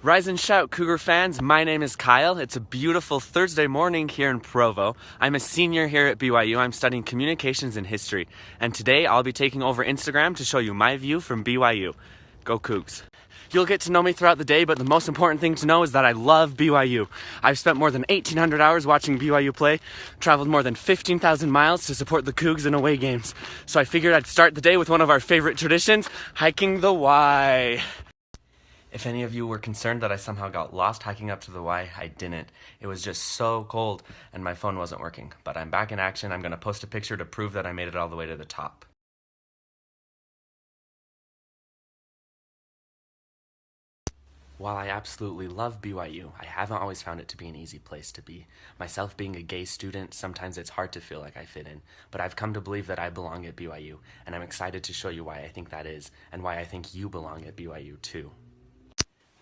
Rise and shout, Cougar fans. My name is Kyle. It's a beautiful Thursday morning here in Provo. I'm a senior here at BYU. I'm studying communications and history. And today I'll be taking over Instagram to show you my view from BYU. Go Cougs. You'll get to know me throughout the day, but the most important thing to know is that I love BYU. I've spent more than 1,800 hours watching BYU play, traveled more than 15,000 miles to support the Cougs in away games. So I figured I'd start the day with one of our favorite traditions, hiking the Y. If any of you were concerned that I somehow got lost hiking up to the Y, I didn't. It was just so cold and my phone wasn't working. But I'm back in action. I'm going to post a picture to prove that I made it all the way to the top. While I absolutely love BYU, I haven't always found it to be an easy place to be. Myself being a gay student, sometimes it's hard to feel like I fit in. But I've come to believe that I belong at BYU, and I'm excited to show you why I think that is, and why I think you belong at BYU too.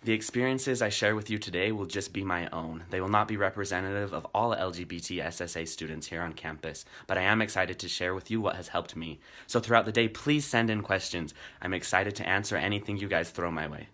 The experiences I share with you today will just be my own. They will not be representative of all LGBT SSA students here on campus, but I am excited to share with you what has helped me. So throughout the day, please send in questions. I'm excited to answer anything you guys throw my way.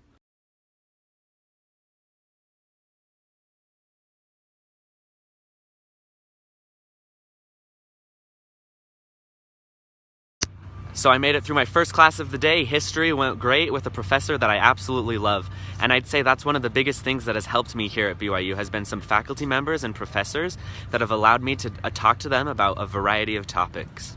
So I made it through my first class of the day. History went great with a professor that I absolutely love. And I'd say that's one of the biggest things that has helped me here at BYU has been some faculty members and professors that have allowed me to talk to them about a variety of topics.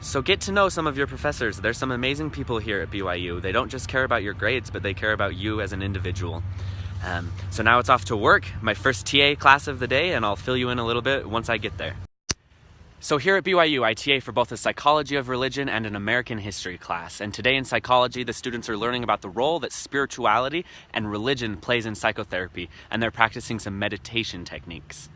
So get to know some of your professors. There's some amazing people here at BYU. They don't just care about your grades, but they care about you as an individual. So now it's off to work, my first TA class of the day, and I'll fill you in a little bit once I get there. So here at BYU, I TA for both a psychology of religion and an American history class. And today in psychology, the students are learning about the role that spirituality and religion plays in psychotherapy, and they're practicing some meditation techniques.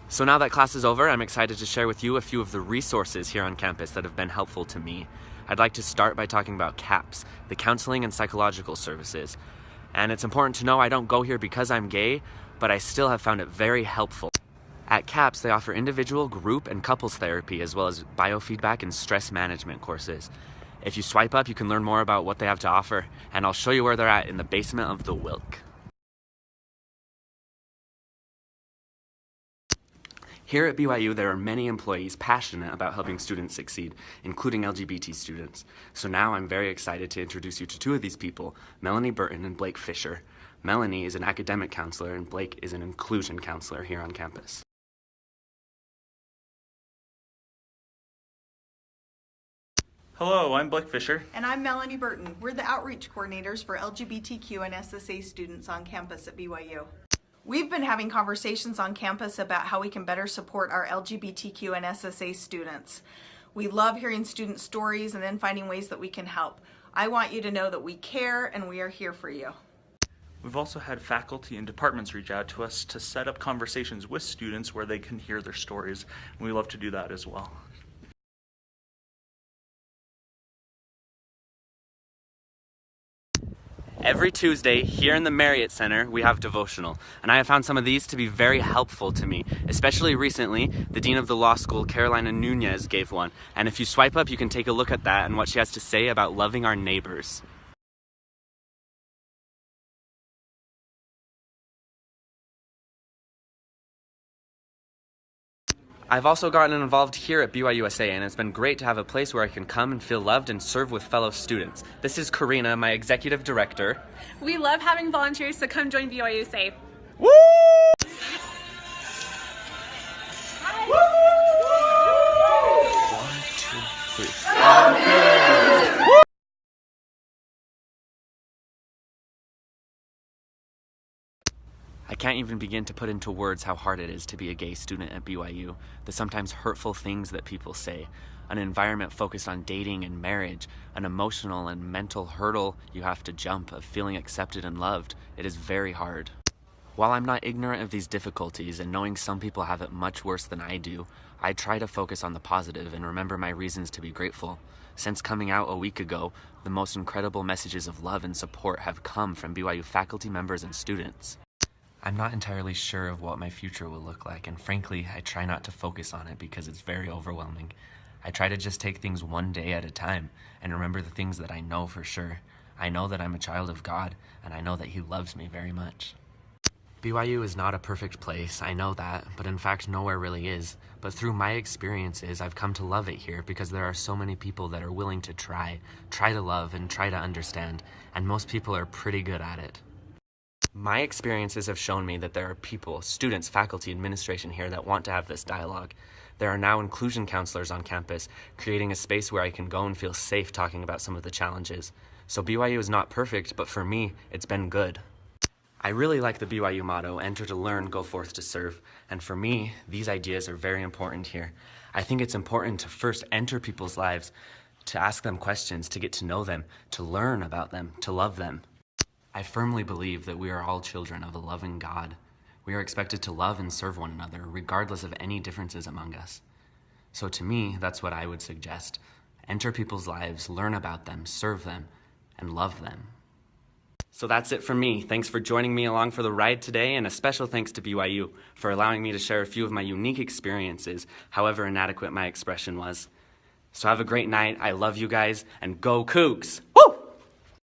So now that class is over, I'm excited to share with you a few of the resources here on campus that have been helpful to me. I'd like to start by talking about CAPS, the Counseling and Psychological Services. And it's important to know I don't go here because I'm gay, but I still have found it very helpful. At CAPS, they offer individual, group, and couples therapy, as well as biofeedback and stress management courses. If you swipe up, you can learn more about what they have to offer, and I'll show you where they're at in the basement of the Wilk. Here at BYU, there are many employees passionate about helping students succeed, including LGBT students. So now I'm very excited to introduce you to two of these people, Melanie Burton and Blake Fisher. Melanie is an academic counselor and Blake is an inclusion counselor here on campus. Hello, I'm Blake Fisher. And I'm Melanie Burton. We're the outreach coordinators for LGBTQ and SSA students on campus at BYU. We've been having conversations on campus about how we can better support our LGBTQ and SSA students. We love hearing student stories and then finding ways that we can help. I want you to know that we care and we are here for you. We've also had faculty and departments reach out to us to set up conversations with students where they can hear their stories, and we love to do that as well. Every Tuesday here in the Marriott Center, we have devotional, and I have found some of these to be very helpful to me. Especially recently, the Dean of the Law School, Carolina Nunez, gave one, and if you swipe up, you can take a look at that and what she has to say about loving our neighbors. I've also gotten involved here at BYUSA, and it's been great to have a place where I can come and feel loved and serve with fellow students. This is Karina, my executive director. We love having volunteers, so come join BYUSA. Woo! Woo! 1, 2, 3. I can't even begin to put into words how hard it is to be a gay student at BYU, the sometimes hurtful things that people say, an environment focused on dating and marriage, an emotional and mental hurdle you have to jump of feeling accepted and loved. It is very hard. While I'm not ignorant of these difficulties and knowing some people have it much worse than I do, I try to focus on the positive and remember my reasons to be grateful. Since coming out a week ago, the most incredible messages of love and support have come from BYU faculty members and students. I'm not entirely sure of what my future will look like, and frankly, I try not to focus on it because it's very overwhelming. I try to just take things one day at a time and remember the things that I know for sure. I know that I'm a child of God, and I know that He loves me very much. BYU is not a perfect place, I know that, but in fact nowhere really is. But through my experiences, I've come to love it here because there are so many people that are willing to try to love and try to understand, and most people are pretty good at it. My experiences have shown me that there are people, students, faculty, administration here that want to have this dialogue. There are now inclusion counselors on campus, creating a space where I can go and feel safe talking about some of the challenges. So BYU is not perfect, but for me, it's been good. I really like the BYU motto, enter to learn, go forth to serve. And for me, these ideas are very important here. I think it's important to first enter people's lives, to ask them questions, to get to know them, to learn about them, to love them. I firmly believe that we are all children of a loving God. We are expected to love and serve one another, regardless of any differences among us. So to me, that's what I would suggest. Enter people's lives, learn about them, serve them, and love them. So that's it from me. Thanks for joining me along for the ride today, and a special thanks to BYU for allowing me to share a few of my unique experiences, however inadequate my expression was. So have a great night. I love you guys, and go Cougs!